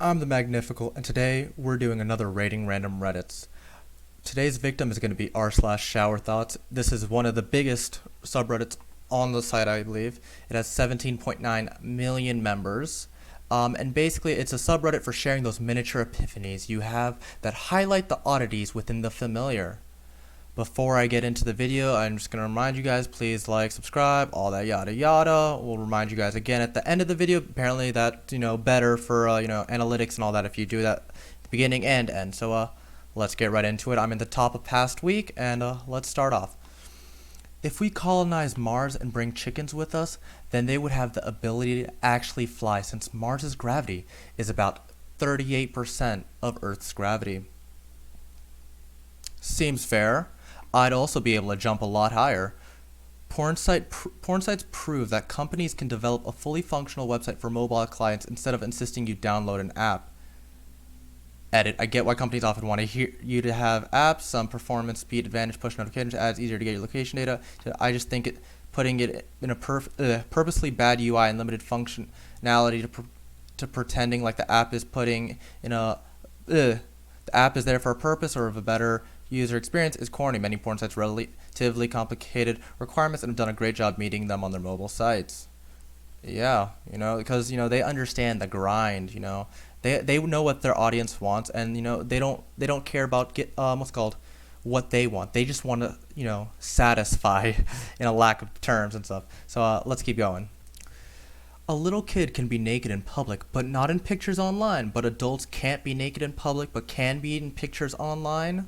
I'm the Magnifical, and today we're doing another Rating Random Reddits. Today's victim is going to be r/ShowerThoughts. This is one of the biggest subreddits on the site, I believe. It has 17.9 million members. And basically, it's a subreddit for sharing those miniature epiphanies you have that highlight the oddities within the familiar. Before I get into the video, I'm just going to remind you guys, please like, subscribe, all that yada yada. We'll remind you guys again at the end of the video. Apparently that's, better for, analytics and all that if you do that at the beginning and end. So, let's get right into it. I'm in the top of past week, and let's start off. If we colonize Mars and bring chickens with us, then they would have the ability to actually fly, since Mars's gravity is about 38% of Earth's gravity. Seems fair. I'd also be able to jump a lot higher. Porn sites prove that companies can develop a fully functional website for mobile clients instead of insisting you download an app. Edit. I get why companies often want to hear you to have apps, some performance, speed advantage, push notifications, ads, easier to get your location data. I just think putting it in a purposely bad UI and limited functionality to pretending like the app is putting in the app is there for a purpose or of a better user experience is corny. Many porn sites relatively complicated requirements and have done a great job meeting them on their mobile sites. Yeah, because they understand the grind. They know what their audience wants, and they don't care about what they want. They just want to satisfy in a lack of terms and stuff. So let's keep going. A little kid can be naked in public, but not in pictures online. But adults can't be naked in public, but can be in pictures online.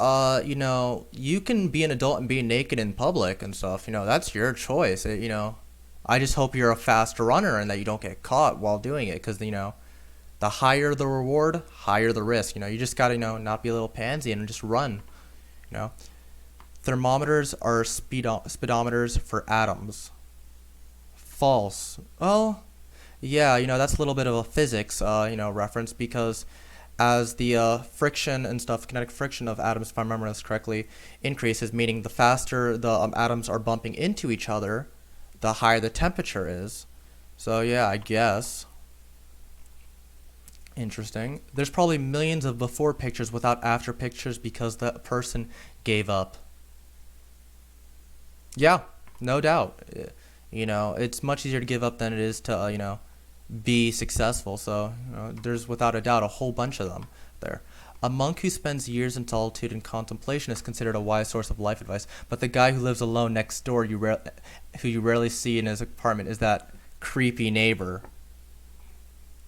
You can be an adult and be naked in public and stuff. That's your choice. I just hope you're a fast runner and that you don't get caught while doing it, because the higher the reward, higher the risk. You just gotta not be a little pansy and just run. Thermometers are speedometers for atoms. False. Well, yeah, that's a little bit of a physics reference, because as the friction and stuff, kinetic friction of atoms, if I remember this correctly, increases, meaning the faster the atoms are bumping into each other, the higher the temperature is. So yeah, I guess. Interesting. There's probably millions of before pictures without after pictures because the person gave up. Yeah, no doubt. It's much easier to give up than it is to, be successful. So, there's without a doubt a whole bunch of them there. A monk who spends years in solitude and contemplation is considered a wise source of life advice, but the guy who lives alone next door, who you rarely see in his apartment, is that creepy neighbor.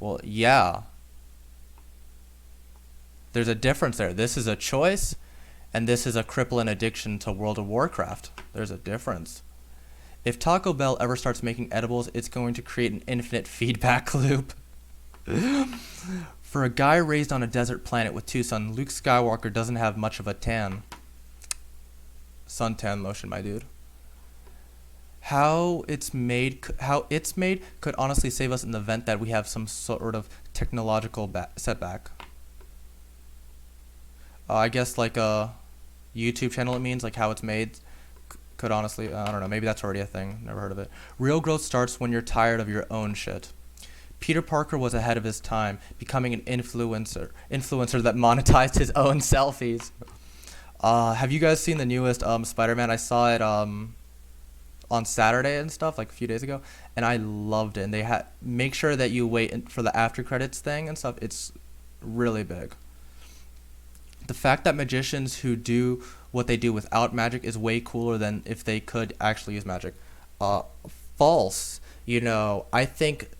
Well, yeah. There's a difference there. This is a choice, and this is a crippling addiction to World of Warcraft. There's a difference. If Taco Bell ever starts making edibles, it's going to create an infinite feedback loop. For a guy raised on a desert planet with two suns, Luke Skywalker doesn't have much of a tan. Suntan lotion, my dude. How it's made could honestly save us in the event that we have some sort of technological setback. I guess like a YouTube channel, it means, like how it's made could honestly, I don't know, maybe that's already a thing, never heard of it. Real growth starts when you're tired of your own shit. Peter Parker was ahead of his time, becoming an influencer that monetized his own selfies. Have you guys seen the newest Spider-Man? I saw it on Saturday and stuff, like a few days ago, and I loved it. And they make sure that you wait for the after credits thing and stuff. It's really big. The fact that magicians who do what they do without magic is way cooler than if they could actually use magic. False. I think,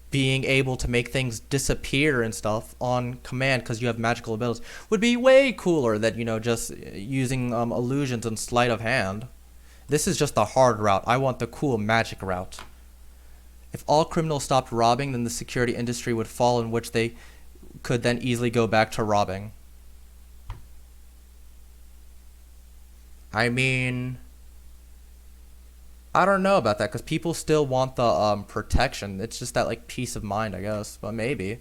being able to make things disappear and stuff on command because you have magical abilities would be way cooler than, just using illusions and sleight of hand. This is just the hard route. I want the cool magic route. If all criminals stopped robbing, then the security industry would fall, in which they could then easily go back to robbing. I mean, I don't know about that, because people still want the protection. It's just that peace of mind, I guess, but maybe.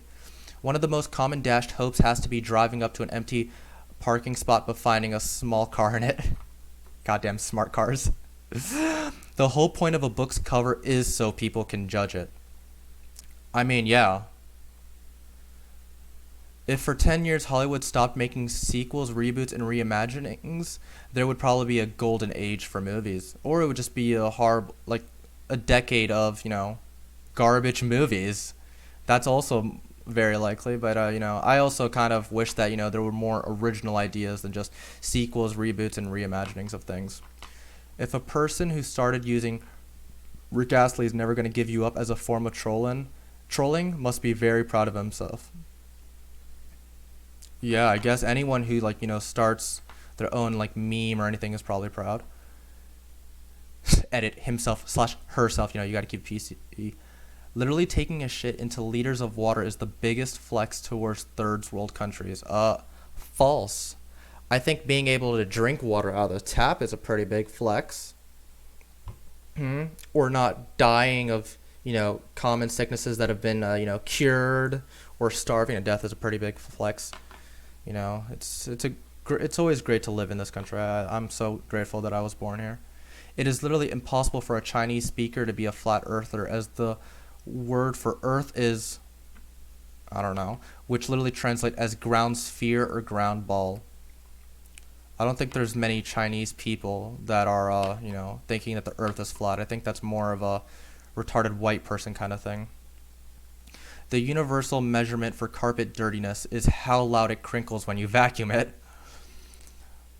One of the most common dashed hopes has to be driving up to an empty parking spot but finding a small car in it. Goddamn smart cars. The whole point of a book's cover is so people can judge it. I mean, yeah. If for 10 years Hollywood stopped making sequels, reboots, and reimaginings, there would probably be a golden age for movies. Or it would just be a hard, like, a decade of, garbage movies. That's also very likely, but, I also kind of wish that, there were more original ideas than just sequels, reboots, and reimaginings of things. If a person who started using Rick Astley is never going to give you up as a form of trolling must be very proud of himself. Yeah, I guess anyone who starts their own meme or anything is probably proud. Edit himself slash herself. You got to keep PC. Literally taking a shit into liters of water is the biggest flex towards third world countries. False. I think being able to drink water out of the tap is a pretty big flex. Or not dying of common sicknesses that have been cured, or starving to death is a pretty big flex. It's always great to live in this country. I'm so grateful that I was born here. It is literally impossible for a Chinese speaker to be a flat earther, as the word for earth is, I don't know, which literally translates as ground sphere or ground ball. I don't think there's many Chinese people that are, thinking that the earth is flat. I think that's more of a retarded white person kind of thing. The universal measurement for carpet dirtiness is how loud it crinkles when you vacuum it.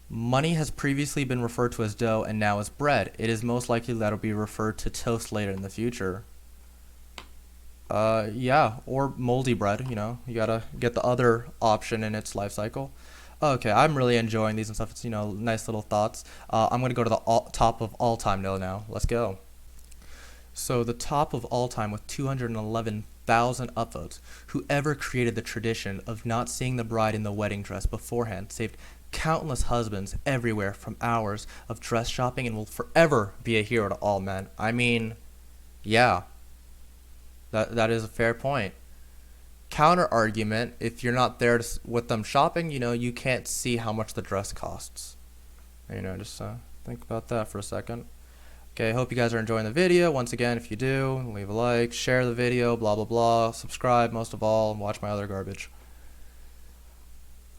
Money has previously been referred to as dough and now as bread. It is most likely that it'll be referred to toast later in the future. Yeah, or moldy bread, you gotta get the other option in its life cycle. Okay, I'm really enjoying these and stuff. It's, nice little thoughts. I'm gonna go to the top of all time now. Let's go. So the top of all time with 211,000 upvotes. Whoever created the tradition of not seeing the bride in the wedding dress beforehand saved countless husbands everywhere from hours of dress shopping and will forever be a hero to all men. I mean, yeah, that is a fair point. Counter argument, if you're not there with them shopping, you can't see how much the dress costs. Just think about that for a second. Okay, I hope you guys are enjoying the video. Once again, if you do, leave a like, share the video, blah, blah, blah. Subscribe, most of all, and watch my other garbage.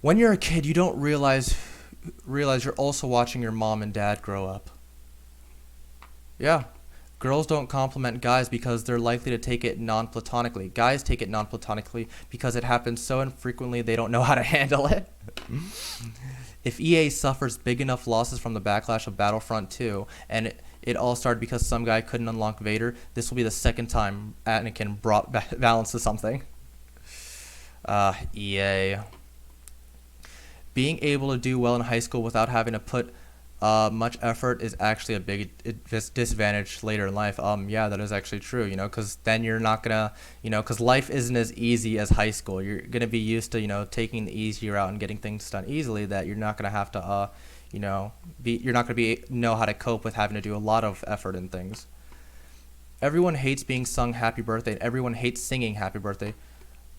When you're a kid, you don't realize you're also watching your mom and dad grow up. Yeah. Girls don't compliment guys because they're likely to take it non-platonically. Guys take it non-platonically because it happens so infrequently they don't know how to handle it. If EA suffers big enough losses from the backlash of Battlefront 2, and it all started because some guy couldn't unlock Vader, this will be the second time Anakin brought balance to something. EA. Being able to do well in high school without having to put much effort is actually a big disadvantage later in life. Yeah, that is actually true, because then you're not gonna, because life isn't as easy as high school. You're gonna be used to, taking the easy route and getting things done easily, that you're not gonna have to, you're not gonna know how to cope with having to do a lot of effort in things. Everyone hates being sung happy birthday, and everyone hates singing happy birthday.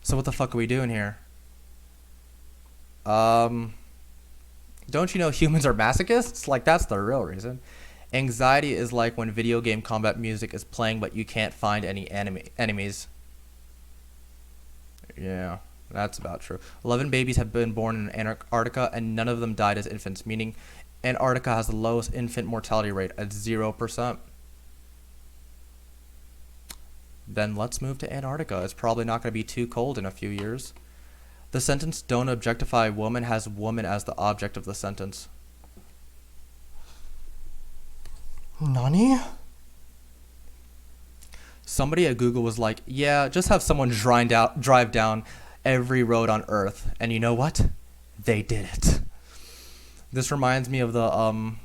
So what the fuck are we doing here? Don't you know humans are masochists? That's the real reason. Anxiety is like when video game combat music is playing but you can't find any enemies. Yeah, that's about true. 11 babies have been born in Antarctica and none of them died as infants, meaning Antarctica has the lowest infant mortality rate at 0%. Then let's move to Antarctica. It's probably not going to be too cold in a few years. The sentence, "Don't objectify woman," has woman as the object of the sentence. Nani? Somebody at Google was like, yeah, just have someone drive down every road on Earth. And you know what? They did it. This reminds me of the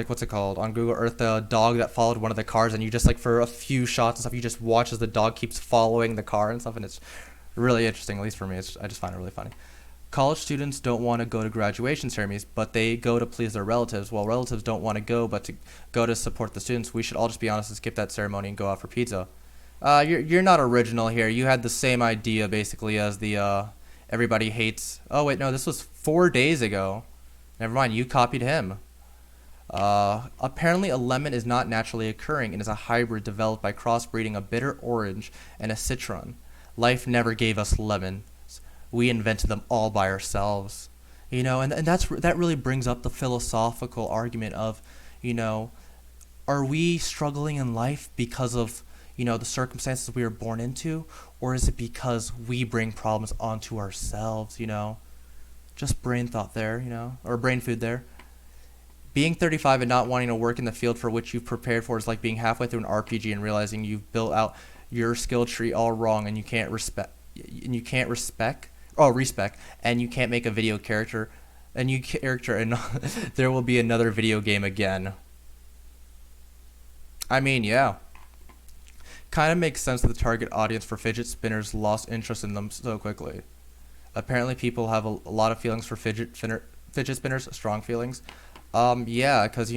what's it called? On Google Earth, the dog that followed one of the cars, and you just, for a few shots and stuff, you just watch as the dog keeps following the car and stuff, and it's really interesting, at least for me. I just find it really funny. College students don't want to go to graduation ceremonies, but they go to please their relatives. While relatives don't want to go, but to go to support the students, we should all just be honest and skip that ceremony and go out for pizza. You're not original here. You had the same idea, basically, as the everybody hates... Oh, wait, no, this was 4 days ago. Never mind, you copied him. Apparently a lemon is not naturally occurring and is a hybrid developed by crossbreeding a bitter orange and a citron. Life never gave us lemons. we invented them all by ourselves. And that really brings up the philosophical argument of, you know, are we struggling in life because of, the circumstances we were born into, or is it because we bring problems onto ourselves? Just brain thought there, or brain food there. Being 35 and not wanting to work in the field for which you've prepared for is like being halfway through an RPG and realizing you've built out your skill tree all wrong, and you can't respect, and you can't make a new character, and there will be another video game again. I mean, yeah. Kind of makes sense that the target audience for fidget spinners lost interest in them so quickly. Apparently, people have a lot of feelings for fidget spinners, strong feelings. Yeah, because,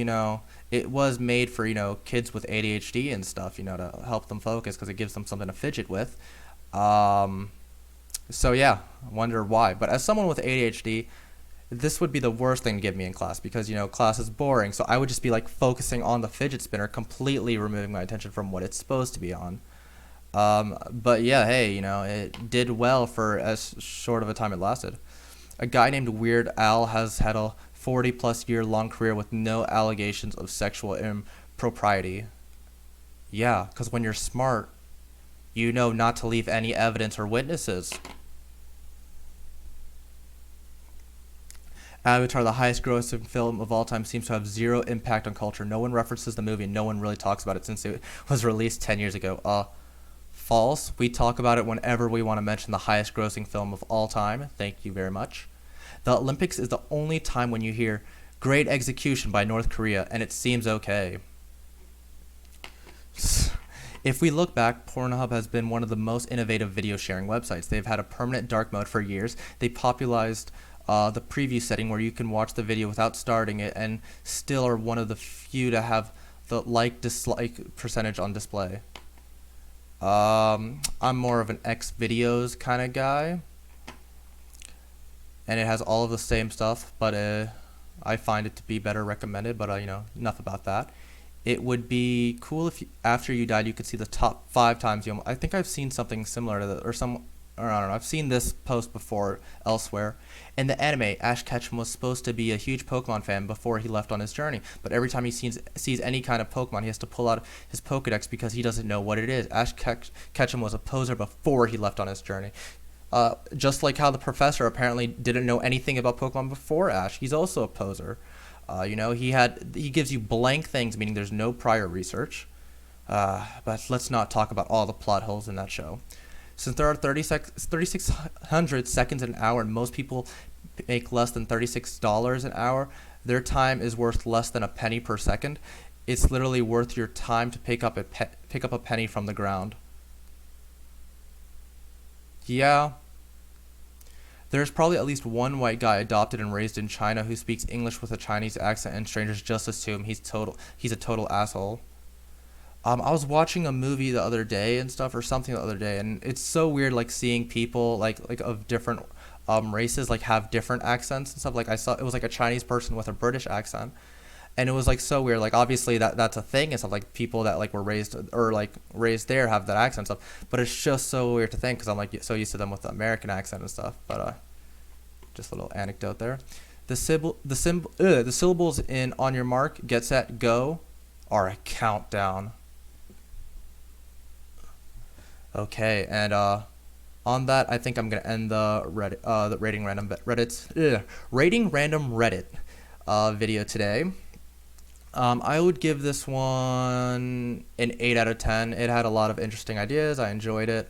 it was made for, kids with ADHD and stuff, to help them focus because it gives them something to fidget with. So, yeah, I wonder why. But as someone with ADHD, this would be the worst thing to give me in class because, class is boring. So I would just be, like, focusing on the fidget spinner, completely removing my attention from what it's supposed to be on. But, yeah, hey, it did well for as short of a time it lasted. A guy named Weird Al has had a 40-plus year long career with no allegations of sexual impropriety. Yeah, because when you're smart, you know not to leave any evidence or witnesses. Avatar, the highest grossing film of all time, seems to have zero impact on culture. No one references the movie, and no one really talks about it since it was released 10 years ago. False. We talk about it whenever we want to mention the highest grossing film of all time. Thank you very much. The Olympics is the only time when you hear great execution by North Korea, and it seems okay. If we look back, Pornhub has been one of the most innovative video sharing websites. They've had a permanent dark mode for years. They popularized the preview setting where you can watch the video without starting it, and still are one of the few to have the like-dislike percentage on display. I'm more of an X videos kind of guy, and it has all of the same stuff, but I find it to be better recommended, but enough about that. It would be cool if after you died you could see the top 5 times I think I've seen something similar to that, or I don't know, I've seen this post before elsewhere. In the anime, Ash Ketchum was supposed to be a huge Pokemon fan before he left on his journey, but every time he sees any kind of Pokemon, he has to pull out his Pokedex because he doesn't know what it is. Ash Ketchum was a poser before he left on his journey. Just like how the professor apparently didn't know anything about Pokemon before Ash. He's also a poser. He gives you blank things, meaning there's no prior research. But let's not talk about all the plot holes in that show. Since there are 3,600 seconds an hour and most people make less than $36 an hour, their time is worth less than a penny per second. It's literally worth your time to pick up a penny from the ground. Yeah. There's probably at least one white guy adopted and raised in China who speaks English with a Chinese accent, and strangers just assume he's a total asshole. I was watching a movie the other day and stuff, or something the other day, and it's so weird, like, seeing people like of different races like have different accents and stuff. Like, I saw it was like a Chinese person with a British accent, and it was like so weird. Like, obviously that's a thing and stuff. Like, people that like were raised there have that accent and stuff. But it's just so weird to think because I'm like so used to them with the American accent and stuff. But just a little anecdote there. The syllables in "On Your Mark, Get Set, Go" are a countdown. Okay, and on that, I think I'm gonna end the rating random Reddit video today. I would give this one an 8 out of 10. It had a lot of interesting ideas. I enjoyed it.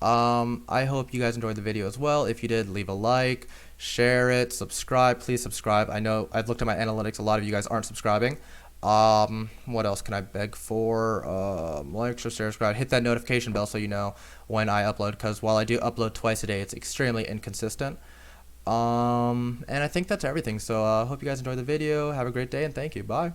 I hope you guys enjoyed the video as well. If you did, leave a like, share it, subscribe. Please subscribe. I know I've looked at my analytics. A lot of you guys aren't subscribing. What else can I beg for? Like, share, subscribe, hit that notification bell so you know when I upload, because while I do upload twice a day, it's extremely inconsistent. And I think that's everything. So, hope you guys enjoyed the video. Have a great day, and thank you. Bye.